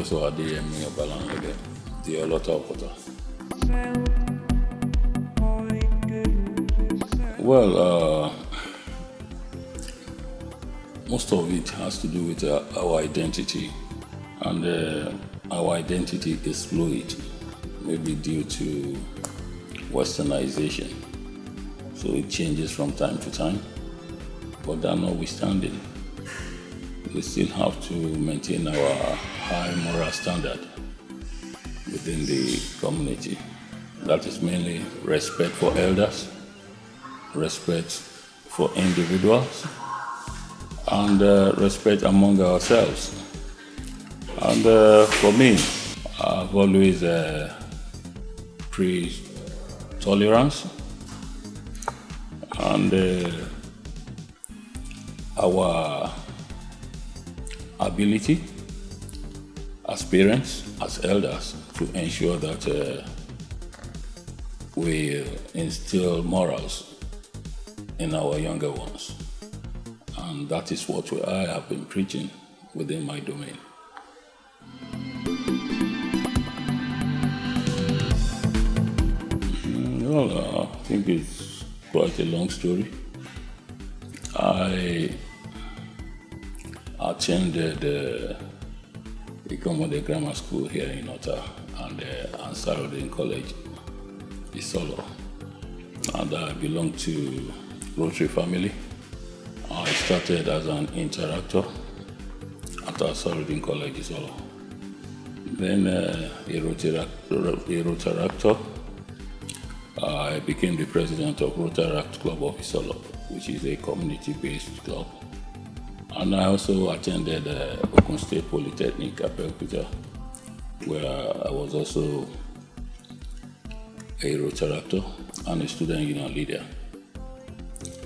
Professor Adeyemo Obalanlege, the Olota of Ota. Well, most of it has to do with our identity, and our identity is fluid, maybe due to westernization. So it changes from time to time, but that notwithstanding, we still have to maintain our high moral standard within the community. That is mainly respect for elders, respect for individuals, and respect among ourselves. And for me, I've always preached tolerance, and our ability as parents, as elders, to ensure that we instill morals in our younger ones. And that is what I have been preaching within my domain. Well, I think it's quite a long story. I attended Ikomode Grammar School here in Ota and Ansarudin College, Isolo. And I belong to Rotary family. I started as an interactor at Ansarudin College, Isolo. Then a Rotaractor. I became the president of Rotaract Club of Isolo, which is a community-based club. And I also attended Ogun State Polytechnic at Abeokuta, where I was also a Rotaractor and a student union leader.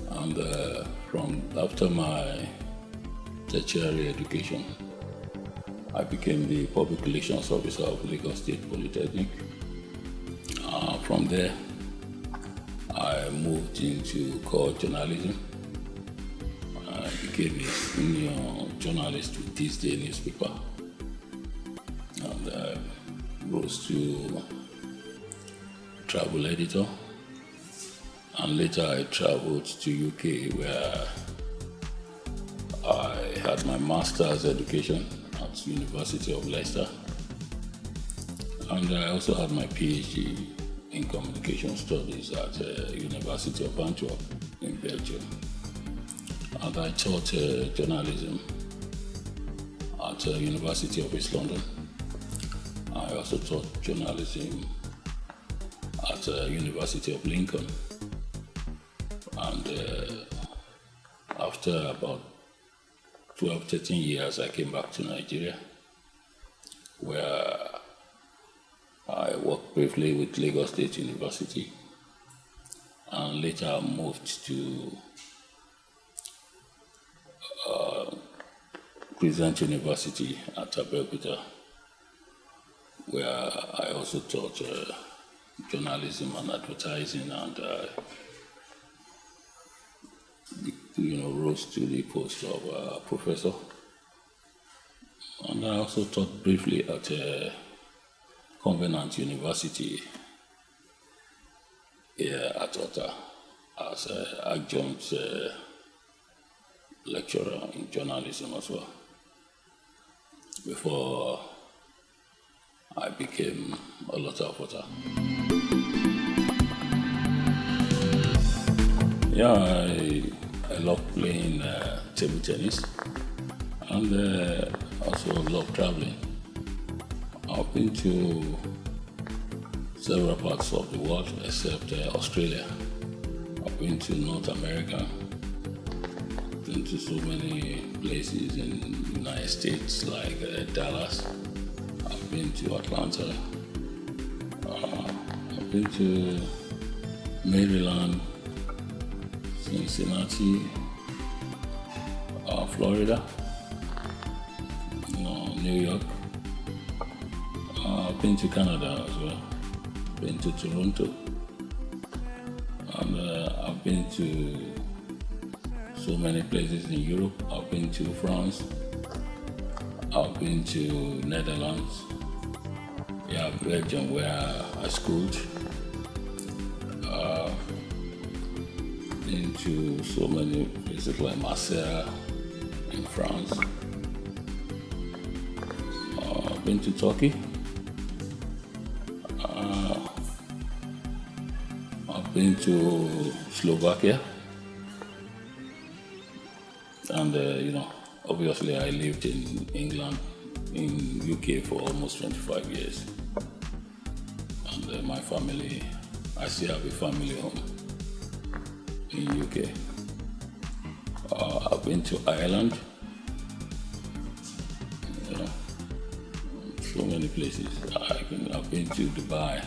And after my tertiary education, I became the public relations officer of Lagos State Polytechnic. From there, I moved into core journalism. I became a senior journalist with This Day newspaper, and I rose to travel editor. And later I traveled to UK, where I had my master's education at University of Leicester, and I also had my PhD in communication studies at University of Antwerp in Belgium. And I taught journalism at University of East London. I also taught journalism at University of Lincoln. And after about 12-13 years, I came back to Nigeria, where I worked briefly with Lagos State University, and later moved to Crescent University at Abeokuta, where I also taught journalism and advertising, and rose to the post of professor. And I also taught briefly at Covenant University here at Ota as an adjunct lecturer in journalism as well, before I became Olota of Ota. Yeah, I love playing table tennis, and also love traveling. I've been to several parts of the world except Australia. I've been to North America. I've been to so many places in the United States, like Dallas. I've been to Atlanta. I've been to Maryland, Cincinnati, Florida, New York. I've been to Canada as well. Been to Toronto, and I've been to so many places in Europe. I've been to France. I've been to Netherlands, yeah, Belgium, where I schooled. Been to so many places like Marseille in France. Been to Turkey. I've been to Slovakia. And, obviously I lived in England, in UK for almost 25 years. And my family, I still have a family home in UK. I've been to Ireland, so many places. I've been to Dubai,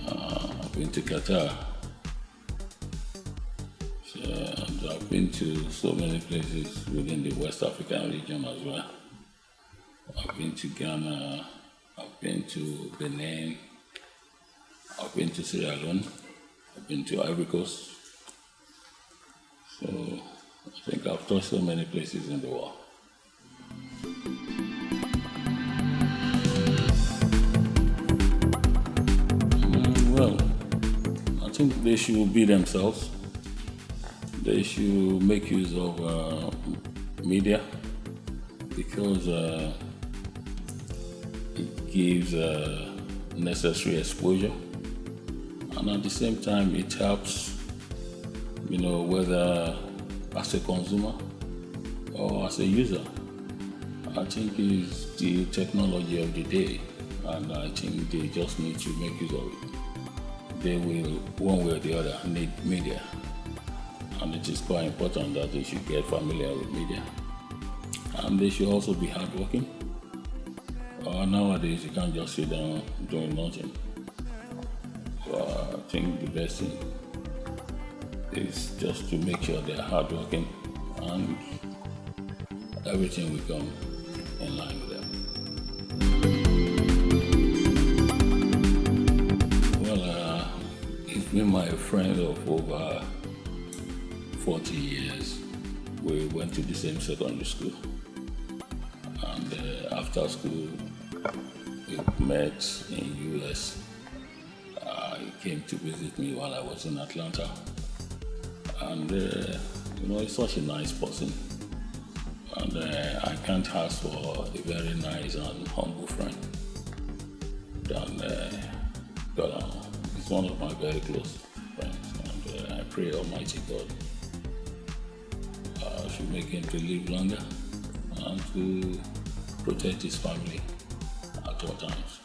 I've been to Qatar, and I've been to so many places within the West African region as well. I've been to Ghana, I've been to Benin, I've been to Sierra Leone, I've been to Ivory Coast. So I think I've touched so many places in the world. Well, I think they should be themselves. They should make use of media because it gives necessary exposure, and at the same time it helps, whether as a consumer or as a user. I think it's the technology of the day, and I think they just need to make use of it. They will, one way or the other, need media, and it is quite important that they should get familiar with media, and they should also be hardworking. Nowadays you can't just sit down doing nothing. So I think the best thing is just to make sure they're hardworking and everything will come in line with them. Well, he's been my friend of over 40 years. We went to the same secondary school, and after school we met in US. He came to visit me while I was in Atlanta, and he's such a nice person, and I can't ask for a very nice and humble friend than God. He's one of my very close friends, and I pray Almighty God should make him to live longer and to protect his family at all times.